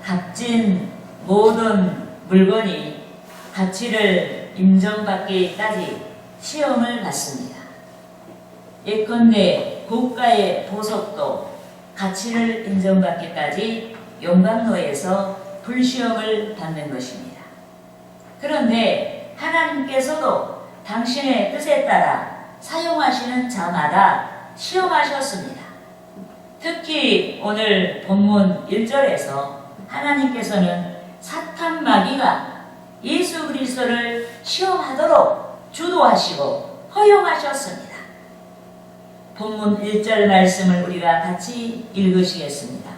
값진 모든 물건이 가치를 인정받기까지 시험을 받습니다. 예컨대 고가의 보석도 가치를 인정받기까지 용광로에서 불시험을 받는 것입니다. 그런데 하나님께서도 당신의 뜻에 따라 사용하시는 자마다 시험하셨습니다. 특히 오늘 본문 1절에서 하나님께서는 사탄 마귀가 예수 그리스도를 시험하도록 주도하시고 허용하셨습니다. 본문 1절 말씀을 우리가 같이 읽으시겠습니다.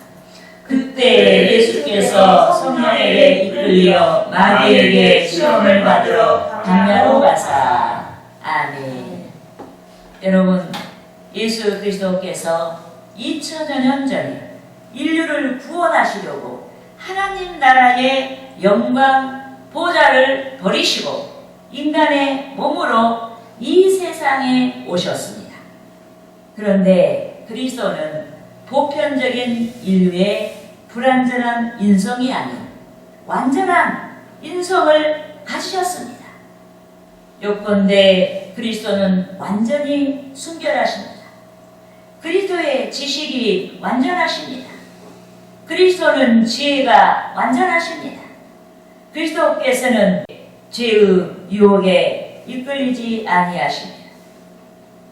그때 예수께서 성령에게 이끌려 마귀에게 시험을 받으러 광야로 가사. 아멘. 여러분, 예수 그리스도께서 2000여 년 전에 인류를 구원하시려고 하나님 나라의 영광 보좌를 버리시고 인간의 몸으로 이 세상에 오셨습니다. 그런데 그리스도는 보편적인 인류의 불완전한 인성이 아닌 완전한 인성을 가지셨습니다. 요컨대 그리스도는 완전히 순결하십니다. 그리스도의 지식이 완전하십니다. 그리스도는 지혜가 완전하십니다. 그리스도께서는 죄의 유혹에 이끌리지 아니하십니다.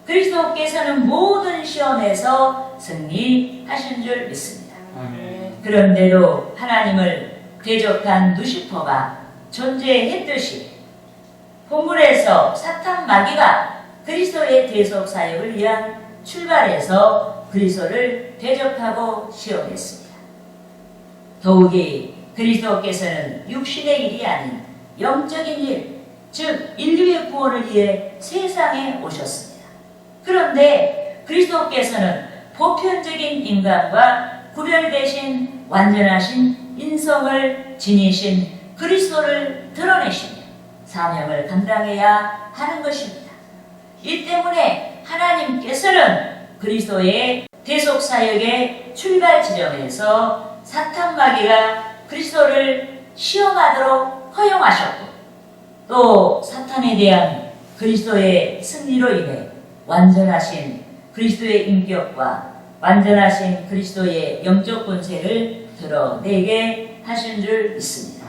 그리스도께서는 모든 시험에서 승리하신 줄 믿습니다. 그런데도 하나님을 대적한 루시퍼가 존재했듯이 본문에서 사탄 마귀가 그리스도의 대속 사역을 위한 출발해서 그리스도를 대적하고 시험했습니다. 더욱이 그리스도께서는 육신의 일이 아닌 영적인 일, 즉 인류의 구원을 위해 세상에 오셨습니다. 그런데 그리스도께서는 보편적인 인간과 구별되신 완전하신 인성을 지니신 그리스도를 드러내시며 사명을 감당해야 하는 것입니다. 이 때문에 하나님께서는 그리스도의 대속 사역의 출발 지점에서 사탄 마귀가 그리스도를 시험하도록 허용하셨고 또 사탄에 대한 그리스도의 승리로 인해 완전하신 그리스도의 인격과 완전하신 그리스도의 영적 권세를 드러내게 하신 줄 믿습니다.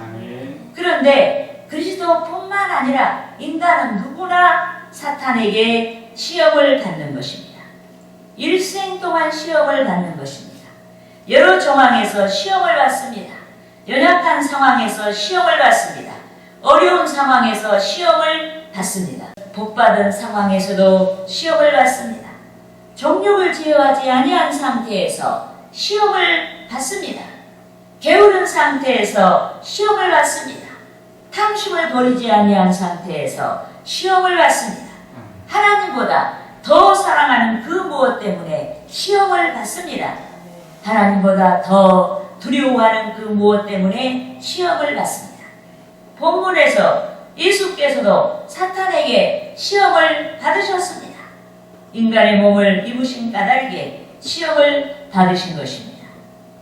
그런데 그리스도뿐만 아니라 인간은 누구나 사탄에게 시험을 받는 것입니다. 일생 동안 시험을 받는 것입니다. 여러 정황에서 시험을 받습니다. 연약한 상황에서 시험을 받습니다. 어려운 상황에서 시험을 받습니다. 복받은 상황에서도 시험을 받습니다. 정욕을 제어하지 아니한 상태에서 시험을 받습니다. 게으른 상태에서 시험을 받습니다. 탐심을 버리지 아니한 상태에서 시험을 받습니다. 하나님보다 더 사랑하는 그 무엇 때문에 시험을 받습니다. 하나님보다 더 두려워하는 그 무엇 때문에 시험을 받습니다. 본문에서 예수께서도 사탄에게 시험을 받으셨습니다. 인간의 몸을 입으신 까닭에 시험을 받으신 것입니다.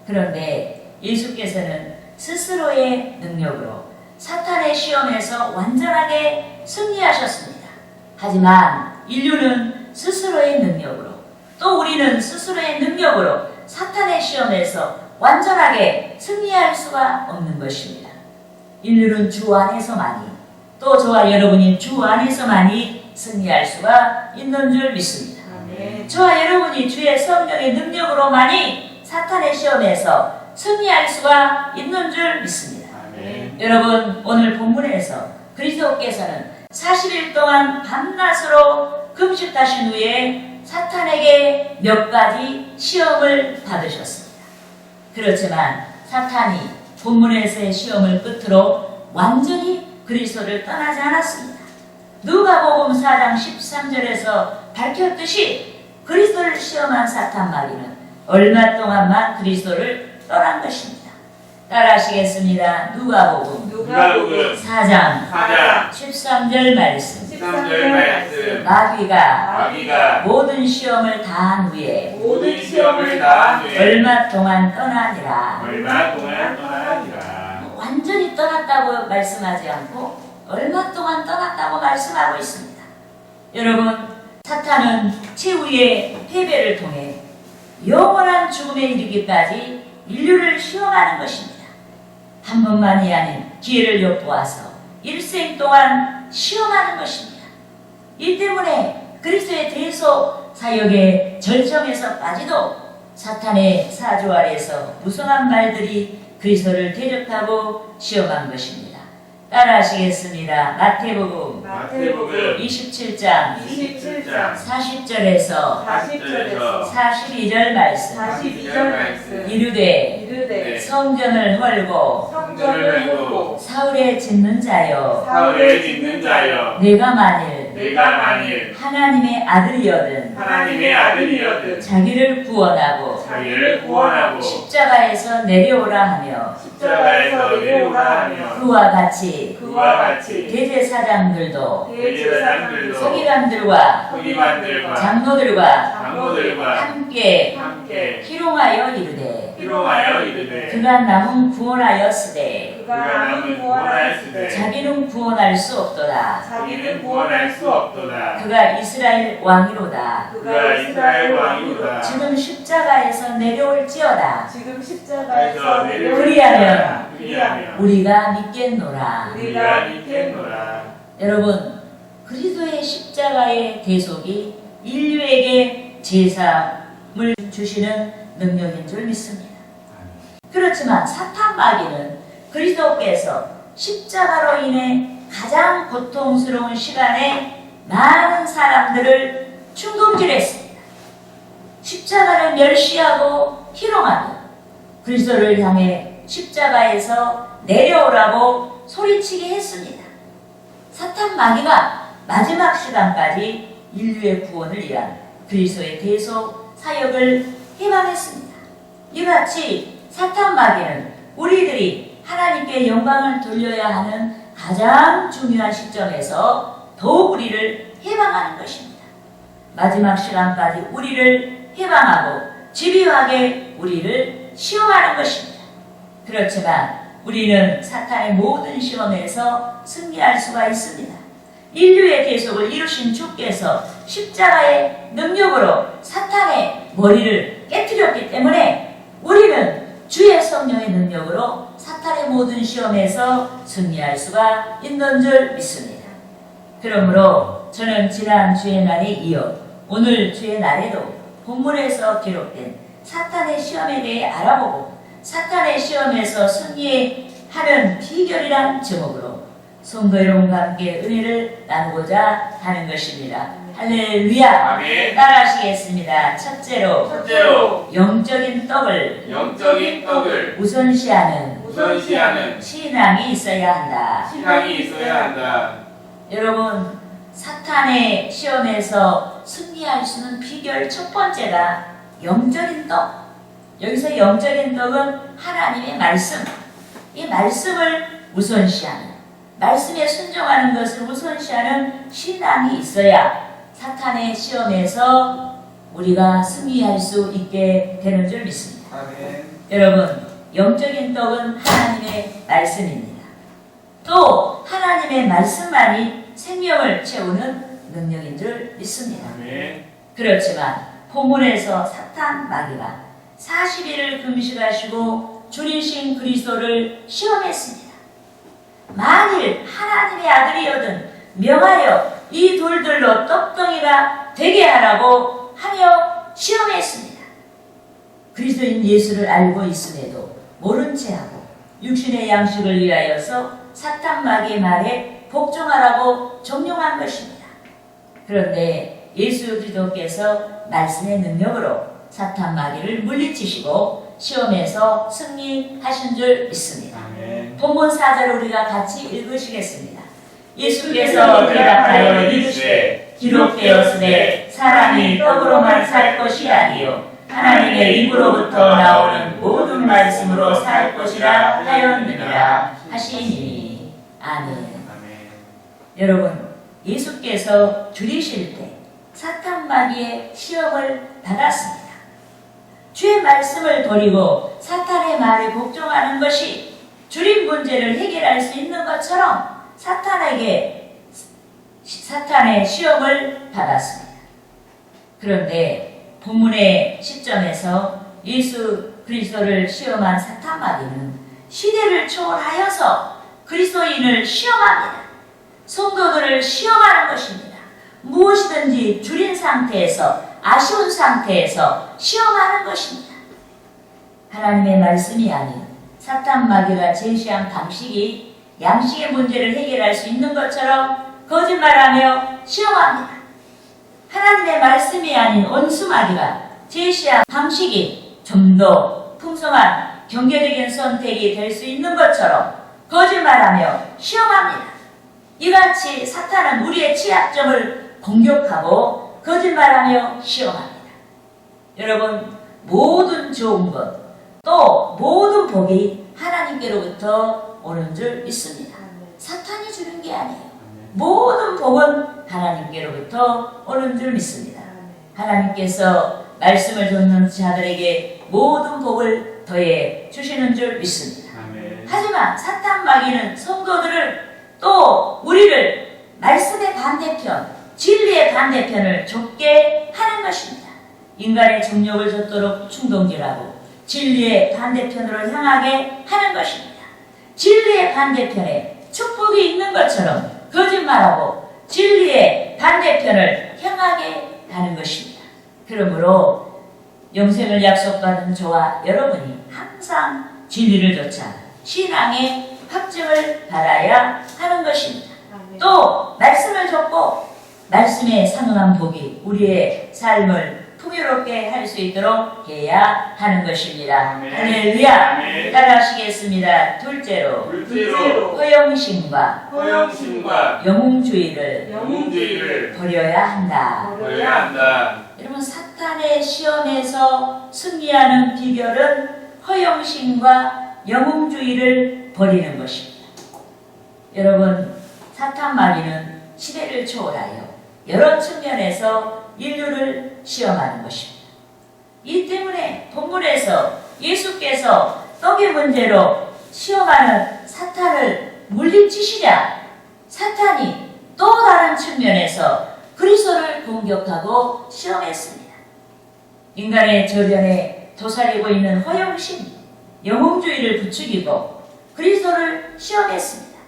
그런데 예수께서는 스스로의 능력으로 사탄의 시험에서 완전하게 승리하셨습니다. 하지만 인류는 스스로의 능력으로 또 우리는 스스로의 능력으로 사탄의 시험에서 완전하게 승리할 수가 없는 것입니다. 인류는 주 안에서만이 또 저와 여러분이 주 안에서만이 승리할 수가 있는 줄 믿습니다. 저와 여러분이 주의 성령의 능력으로만이 사탄의 시험에서 승리할 수가 있는 줄 믿습니다. 여러분, 오늘 본문에서 그리스도께서는 40일 동안 밤낮으로 금식하신 후에 사탄에게 몇 가지 시험을 받으셨습니다. 그렇지만 사탄이 본문에서의 시험을 끝으로 완전히 그리스도를 떠나지 않았습니다. 누가복음 4장 13절에서 밝혔듯이 그리스도를 시험한 사탄 마귀는 얼마 동안만 그리스도를 떠난 것입니다. 따라하시겠습니다. 누가복음 4장 13절 말씀. 마귀가 모든 시험을 다한 후에 얼마 동안 떠나니라. 이제 떠났다고 말씀하지 않고 얼마 동안 떠났다고 말씀하고 있습니다. 여러분, 사탄은 최후의 패배를 통해 영원한 죽음에 이르기까지 인류를 시험하는 것입니다. 한 번만이 아닌 기회를 엿보아서 일생 동안 시험하는 것입니다. 이 때문에 그리스도의 대소 사역의 절정에서 빠지도 사탄의 사조 아래에서 무성한 말들이 그리스도를 대적하고 시험한 것입니다. 따라하시겠습니다. 마태복음 27장 40절에서 42절 말씀. 이르되 성전을 헐고 사울에 짓는 자여 내가 만일 하나님의 아들이거든 자기를 구원하고 십자가에서 내려오라 하며 그와 같이 대제사장들도 서기관들과 장로들과 함께 희롱하여 이르되 그가 남은 구원하였으되 자기는 구원할 수 없도다. 그가 이스라엘 왕이로다. 지금 십자가에서 내려올지어다. 그리하면 우리가 믿겠노라. 여러분, 그리스도의 십자가의 대속이 인류에게 제사를 주시는 능력인 줄 믿습니다. 그렇지만 사탄 마귀는 그리스도께서 십자가로 인해 가장 고통스러운 시간에 많은 사람들을 충동질했습니다. 십자가를 멸시하고 희롱하며 그리스도를 향해 십자가에서 내려오라고 소리치게 했습니다. 사탄 마귀가 마지막 시간까지 인류의 구원을 위한 그리스도의 대속 사역을 희망했습니다. 이같이 사탄 마귀는 우리들이 하나님께 영광을 돌려야 하는 가장 중요한 시점에서 더욱 우리를 해방하는 것입니다. 마지막 시간까지 우리를 해방하고 집요하게 우리를 시험하는 것입니다. 그렇지만 우리는 사탄의 모든 시험에서 승리할 수가 있습니다. 인류의 대속을 이루신 주께서 십자가의 능력으로 사탄의 머리를 깨뜨렸기 때문에 우리는 주의 성령의 능력으로 사탄의 모든 시험에서 승리할 수가 있는 줄 믿습니다. 그러므로 저는 지난 주의 날에 이어 오늘 주의 날에도 본문에서 기록된 사탄의 시험에 대해 알아보고 사탄의 시험에서 승리하는 비결이란 제목으로 성도 여러분과 함께 은혜를 나누고자 하는 것입니다. 할렐루야. 아멘. 따라하시겠습니다. 첫째로 영적인 떡을 우선시하는 신앙이 있어야 한다. 여러분, 사탄의 시험에서 승리할 수 있는 비결 첫 번째가 영적인 떡. 여기서 영적인 떡은 하나님의 말씀. 이 말씀을 우선시하는, 말씀에 순종하는 것을 우선시하는 신앙이 있어야 사탄의 시험에서 우리가 승리할 수 있게 되는 줄 믿습니다. 아멘. 여러분, 영적인 떡은 하나님의 말씀입니다. 또 하나님의 말씀만이 생명을 채우는 능력인 줄 믿습니다. 아멘. 그렇지만 본문에서 사탄 마귀가 40일을 금식하시고 주리신 그리스도를 시험했습니다. 만일 하나님의 아들이거든 명하여 이 돌들로 떡덩이가 되게 하라고 하며 시험했습니다. 그리스도인 예수를 알고 있음에도 모른 채 하고 육신의 양식을 위하여서 사탄 마귀의 말에 복종하라고 종용한 것입니다. 그런데 예수 그리스도께서 말씀의 능력으로 사탄 마귀를 물리치시고 시험에서 승리하신 줄 믿습니다. 아멘. 본문 4절을 우리가 같이 읽으시겠습니다. 예수께서 대답하여 이르시되 기록되었으되 사람이 떡으로만 살 것이 아니요 하나님의 입으로부터 나오는 모든 말씀으로 살 것이라 하였느니라 하시니. 아멘. 아멘. 여러분, 예수께서 줄이실 때 사탄 마귀의 시험을 받았습니다. 주의 말씀을 버리고 사탄의 말에 복종하는 것이 주린 문제를 해결할 수 있는 것처럼 사탄의 시험을 받았습니다. 그런데 본문의 시점에서 예수 그리스도를 시험한 사탄 마귀는 시대를 초월하여서 그리스도인을 시험합니다. 성도들을 시험하는 것입니다. 무엇이든지 줄인 상태에서, 아쉬운 상태에서 시험하는 것입니다. 하나님의 말씀이 아닌 사탄 마귀가 제시한 방식이 양식의 문제를 해결할 수 있는 것처럼 거짓말하며 시험합니다. 하나님의 말씀이 아닌 원수 마귀가 제시한 방식이 좀 더 풍성한 경제적인 선택이 될 수 있는 것처럼 거짓말하며 시험합니다. 이같이 사탄은 우리의 취약점을 공격하고 거짓말하며 시험합니다. 여러분, 모든 좋은 것, 또 모든 복이 하나님께로부터 오는 줄 믿습니다. 사탄이 주는 게 아니에요. 모든 복은 하나님께로부터 오는 줄 믿습니다. 하나님께서 말씀을 듣는 자들에게 모든 복을 더해 주시는 줄 믿습니다. 하지만 사탄 마귀는 성도들을 또 우리를 말씀의 반대편, 진리의 반대편을 좁게 하는 것입니다. 인간의 정욕을 젖도록 충동질하고 진리의 반대편으로 향하게 하는 것입니다. 진리의 반대편에 축복이 있는 것처럼 거짓말하고 진리의 반대편을 향하게 하는 것입니다. 그러므로 영생을 약속받은 저와 여러분이 항상 진리를 좇아 신앙의 확증을 받아야 하는 것입니다. 또 말씀을 좇고 말씀에 상응한 복이 우리의 삶을 풍요롭게 할 수 있도록 해야 하는 것입니다. 할렐루야! 따라하시겠습니다. 둘째로 허영심과 영웅주의를 버려야 한다. 여러분, 사탄의 시험에서 승리하는 비결은 허영심과 영웅주의를 버리는 것입니다. 여러분, 사탄 마귀는 시대를 초월하여 여러 측면에서 인류를 시험하는 것입니다. 이 때문에 본문에서 예수께서 떡의 문제로 시험하는 사탄을 물리치시자 사탄이 또 다른 측면에서 그리스도를 공격하고 시험했습니다. 인간의 저변에 도사리고 있는 허영심, 영웅주의를 부추기고 그리스도를 시험했습니다.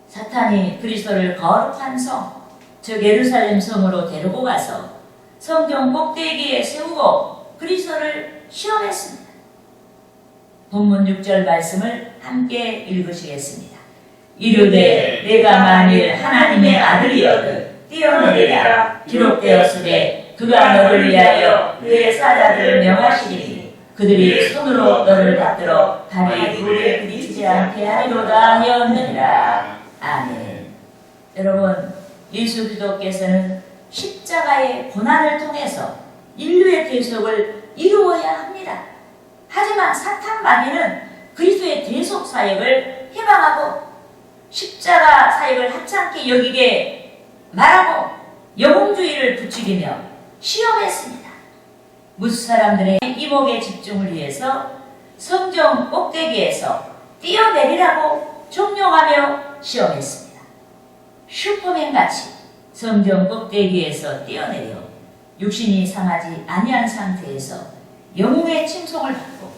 사탄이 그리스도를 거룩한 성, 즉 예루살렘 성으로 데리고 가서 성경 꼭대기에 세우고 그리스도를 시험했습니다. 본문 6절 말씀을 함께 읽으시겠습니다. 이르되 내가 만일 하나님의 아들이어도 뛰어내리라 기록되었으되 그가 너를 위하여 그의 사자들을 명하시리니 그들이 손으로 너를 받들어 발이 돌에 부딪히지 않게 하리로다 하였느니라. 아멘. 여러분, 예수 그리스도께서는 십자가의 고난을 통해서 인류의 대속을 이루어야 합니다. 하지만 사탄 마귀는 그리스도의 대속 사역을 해방하고 십자가 사역을 하찮게 여기게 말하고 영웅주의를 부추기며 시험했습니다. 무수 사람들의 이목의 집중을 위해서 성경 꼭대기에서 뛰어내리라고 종용하며 시험했습니다. 슈퍼맨같이 성경 꼭대기에서 뛰어내려 육신이 상하지 아니한 상태에서 영웅의 칭송을 받고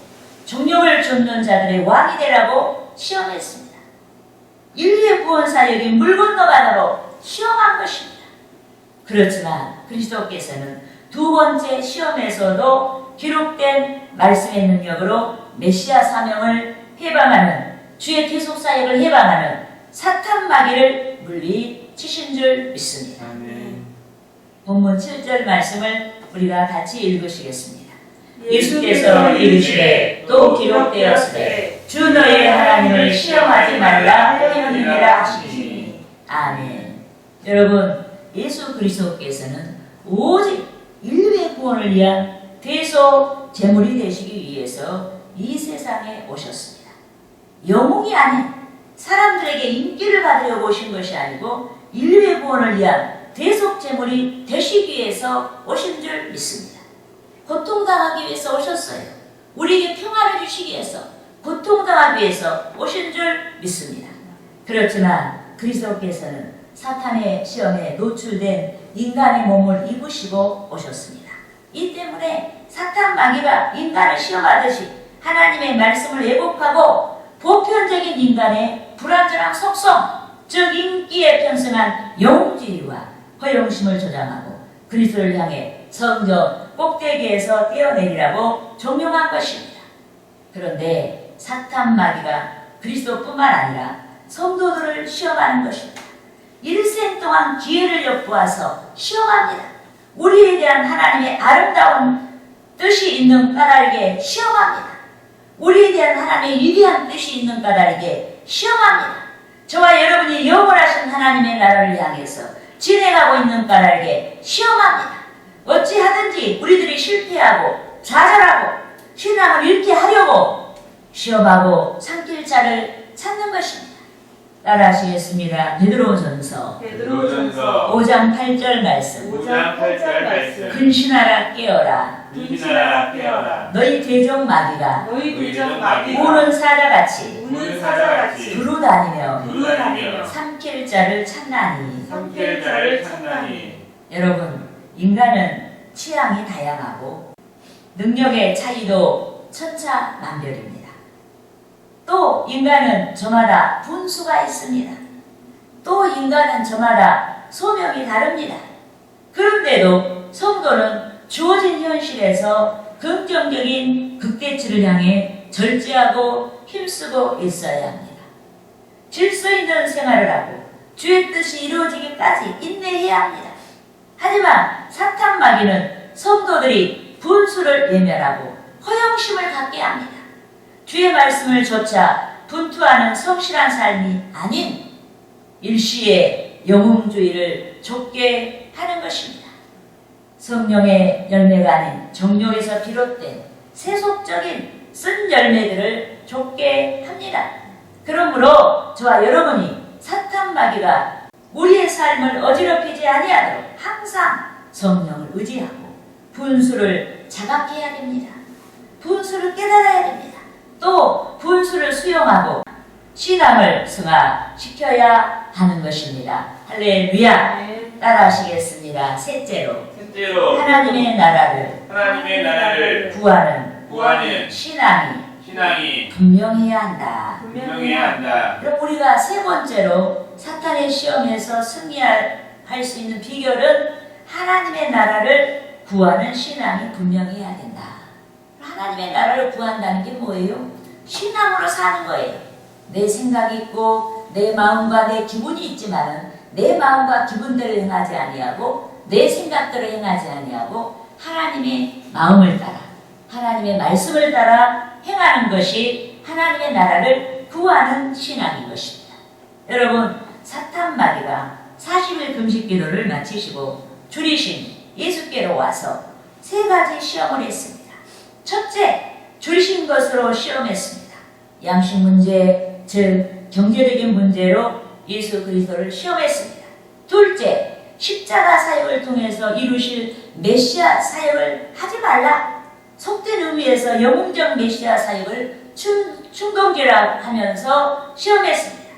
종력을 좇는 자들의 왕이 되라고 시험했습니다. 인류의 구원 사역이 물 건너가도록 시험한 것입니다. 그렇지만 그리스도께서는 두 번째 시험에서도 기록된 말씀의 능력으로 메시아 사명을 해방하는, 주의 계속 사역을 해방하는 사탄 마귀를 물리치신 줄 믿습니다. 아멘. 본문 7절 말씀을 우리가 같이 읽으시겠습니다. 예수께서 이르시되 또 기록되었으되 주 너의 하나님을 시험하지 말라 하였느니라 하시니. 아멘. 여러분, 예수 그리스도께서는 오직 인류의 구원을 위한 대속 제물이 되시기 위해서 이 세상에 오셨습니다. 영웅이 아닌 사람들에게 인기를 받으려고 오신 것이 아니고 인류의 구원을 위한 대속 제물이 되시기 위해서 오신 줄 믿습니다. 고통당하기 위해서 오셨어요. 우리에게 평화를 주시기 위해서, 고통당하기 위해서 오신 줄 믿습니다. 그렇지만 그리스도께서는 사탄의 시험에 노출된 인간의 몸을 입으시고 오셨습니다. 이 때문에 사탄 마귀가 인간을 시험하듯이 하나님의 말씀을 왜곡하고 보편적인 인간의 불완전한 속성, 즉 인기에 편승한 영웅주의와 허영심을 조장하고 그리스도를 향해 성전 꼭대기에서 뛰어내리라고 종용한 것입니다. 그런데 사탄 마귀가 그리스도뿐만 아니라 성도들을 시험하는 것입니다. 일생 동안 기회를 엿보아서 시험합니다. 우리에 대한 하나님의 아름다운 뜻이 있는 까닭에 시험합니다. 우리에 대한 하나님의 위대한 뜻이 있는 까닭에 시험합니다. 저와 여러분이 영원하신 하나님의 나라를 향해서 진행하고 있는 까닭에 시험합니다. 어찌하든지 우리들이 실패하고 좌절하고 신앙을 잃게 하려고 시험하고 삼킬 자를 찾는 것입니다. 따라하시겠습니다. 베드로전서 5장 8절 말씀. 근신하라 깨어라. 너희 대적 마귀가 우는 사자같이 두루다니며 삼킬 자를 찾나니. 여러분, 인간은 취향이 다양하고 능력의 차이도 천차만별입니다. 또 인간은 저마다 분수가 있습니다. 또 인간은 저마다 소명이 다릅니다. 그런데도 성도는 주어진 현실에서 긍정적인 극대치를 향해 절제하고 힘쓰고 있어야 합니다. 질서 있는 생활을 하고 주의 뜻이 이루어지기까지 인내해야 합니다. 하지만 사탄 마귀는 성도들이 분수를 외면하고 허영심을 갖게 합니다. 주의 말씀을 조차 분투하는 성실한 삶이 아닌 일시의 영웅주의를 좇게 하는 것입니다. 성령의 열매가 아닌 정욕에서 비롯된 세속적인 쓴 열매들을 좇게 합니다. 그러므로 저와 여러분이 사탄 마귀가 우리의 삶을 어지럽히지 아니하도록 항상 성령을 의지하고 분수를 자각해야 됩니다. 분수를 깨달아야 됩니다. 또 분수를 수용하고 신앙을 승화시켜야 하는 것입니다. 할렐루야. 따라하시겠습니다. 셋째로 하나님의 나라를 구하는 신앙이 분명해야 한다. 그럼 우리가 세 번째로 사탄의 시험에서 승리할 수 있는 비결은 하나님의 나라를 구하는 신앙이 분명해야 된다. 하나님의 나라를 구한다는 게 뭐예요? 신앙으로 사는 거예요. 내 생각이 있고 내 마음과 내 기분이 있지만은 내 마음과 기분대로 행하지 아니하고 내 생각대로 행하지 아니하고 하나님의 마음을 따라 하나님의 말씀을 따라 행하는 것이 하나님의 나라를 구하는 신앙인 것입니다. 여러분, 사탄 마귀가 40일 금식 기도를 마치시고 줄이신 예수께로 와서 세 가지 시험을 했습니다. 첫째, 줄이신 것으로 시험했습니다. 양식 문제, 즉 경제적인 문제로 예수 그리스도를 시험했습니다. 둘째, 십자가 사역을 통해서 이루실 메시아 사역을 하지 말라. 속된 의미에서 영웅적 메시아 사역을 충동기라 하면서 시험했습니다.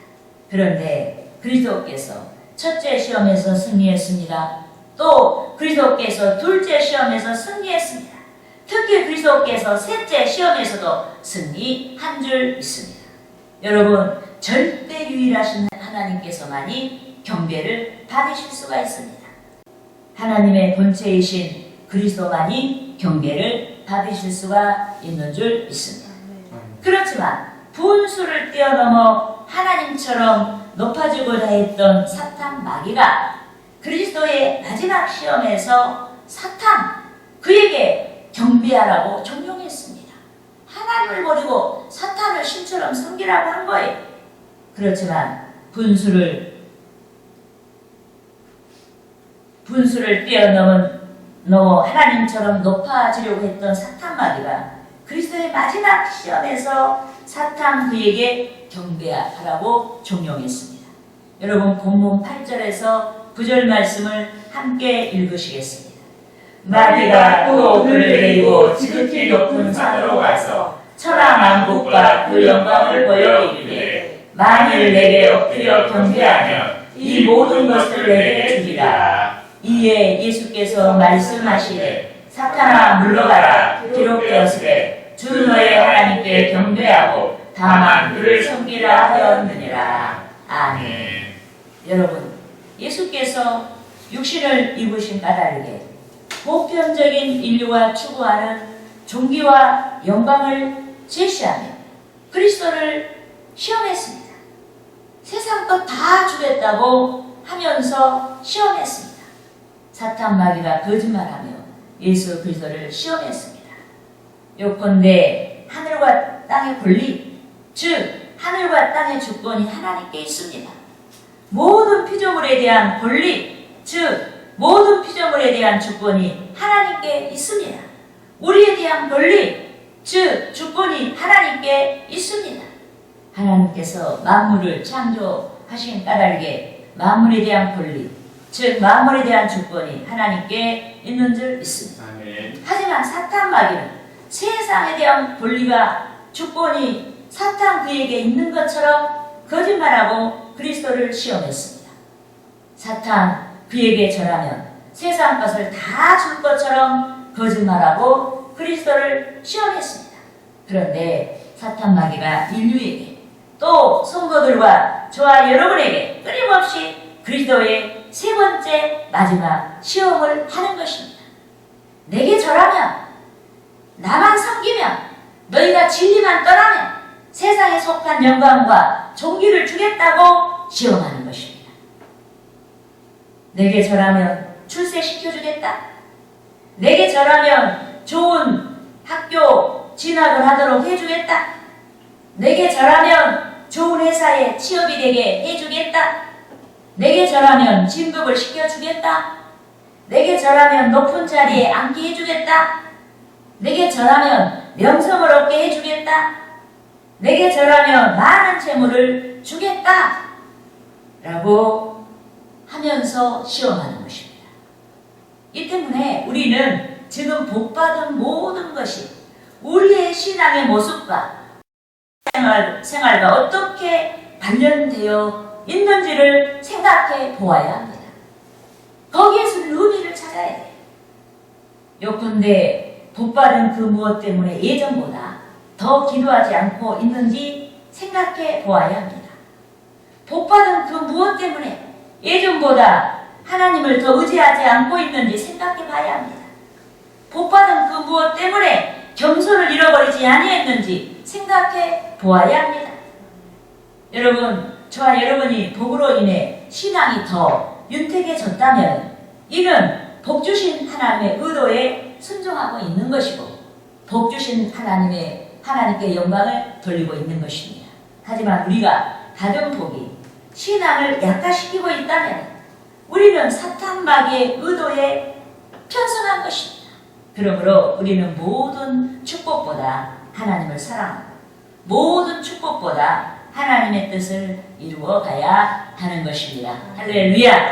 그런데 그리스도께서 첫째 시험에서 승리했습니다. 또 그리스도께서 둘째 시험에서 승리했습니다. 특히 그리스도께서 셋째 시험에서도 승리한 줄 믿습니다. 여러분, 절대 유일하신 하나님께서만이 경배를 받으실 수가 있습니다. 하나님의 본체이신 그리스도만이 경배를 받으실 수가 있는 줄 믿습니다. 그렇지만 분수를 뛰어넘어 하나님처럼 높아지고자 했던 사탄 마귀가 그리스도의 마지막 시험에서 그에게 경배하라고 종용했습니다. 하나님을 버리고 사탄을 신처럼 섬기라고 한 거예요. 그렇지만 분수를 뛰어넘어 하나님처럼 높아지려고 했던 사탄 마귀가 그리스도의 마지막 시험에서 그에게 경배하라고 종용했습니다. 여러분, 본문 8절에서 9절 말씀을 함께 읽으시겠습니다. 마귀가 또 그를 데리고 지극히 높은 산으로 가서 천하 만국과 그 영광을 보여 이르되 만일 내게 엎드려 경배하면 이 모든 것을 내게 주리라. 이에 예수께서 말씀하시되 사탄아 물러가라. 기록되었으되 주 너의 하나님께 경배하고 다만 그를 섬기라 하였느니라. 아멘. 여러분, 예수께서 육신을 입으신 까닭에 보편적인 인류가 추구하는 존귀와 영광을 제시하며 그리스도를 시험했습니다. 세상 것 다 주겠다고 하면서 시험했습니다. 사탄 마귀가 거짓말하며 예수 그리스도를 시험했습니다. 요컨대 하늘과 땅의 권리, 즉 하늘과 땅의 주권이 하나님께 있습니다. 모든 피조물에 대한 권리, 즉 모든 피조물에 대한 주권이 하나님께 있습니다. 우리에 대한 권리, 즉 주권이 하나님께 있습니다. 하나님께서 만물을 창조하신 까닭에 만물에 대한 권리, 즉 만물에 대한 주권이 하나님께 있는 줄 믿습니다. 하지만 사탄 마귀는 세상에 대한 권리가 주권이 사탄 그에게 있는 것처럼 거짓말하고 그리스도를 시험했습니다. 사탄 그에게 절하면 세상 것을 다 줄 것처럼 거짓말하고 그리스도를 시험했습니다. 그런데 사탄 마귀가 인류에게 또 성도들과 저와 여러분에게 끊임없이 그리스도의 세 번째 마지막 시험을 하는 것입니다. 내게 절하면, 나만 섬기면, 너희가 진리만 떠나면 세상에 속한 영광과 존귀를 주겠다고 시험하는 것입니다. 내게 절하면 출세시켜주겠다. 내게 절하면 좋은 학교 진학을 하도록 해주겠다. 내게 절하면 좋은 회사에 취업이 되게 해주겠다. 내게 절하면 진급을 시켜주겠다. 내게 절하면 높은 자리에 앉게 해주겠다. 내게 절하면 명성을 얻게 해주겠다. 내게 절하면 많은 재물을 주겠다. 라고 하면서 시험하는 것입니다. 이 때문에 우리는 지금 복받은 모든 것이 우리의 신앙의 모습과 생활과 어떻게 관련되어 있는지를 생각해 보아야 합니다. 거기에서 의미를 찾아야 돼요. 요컨대 복받은 그 무엇 때문에 예전보다 더 기도하지 않고 있는지 생각해 보아야 합니다. 복받은 그 무엇 때문에 예전보다 하나님을 더 의지하지 않고 있는지 생각해 봐야 합니다. 복받은 그 무엇 때문에 겸손을 잃어버리지 아니했는지 생각해 보아야 합니다. 여러분, 저와 여러분이 복으로 인해 신앙이 더 윤택해졌다면 이는 복 주신 하나님의 의도에 순종하고 있는 것이고 복 주신 하나님께 영광을 돌리고 있는 것입니다. 하지만 우리가 받은 복이 신앙을 약화시키고 있다면 우리는 사탄 마귀의 의도에 편성한 것입니다. 그러므로 우리는 모든 축복보다 하나님을 사랑하고 모든 축복보다 하나님의 뜻을 이루어 가야 하는 것입니다. 할렐루야!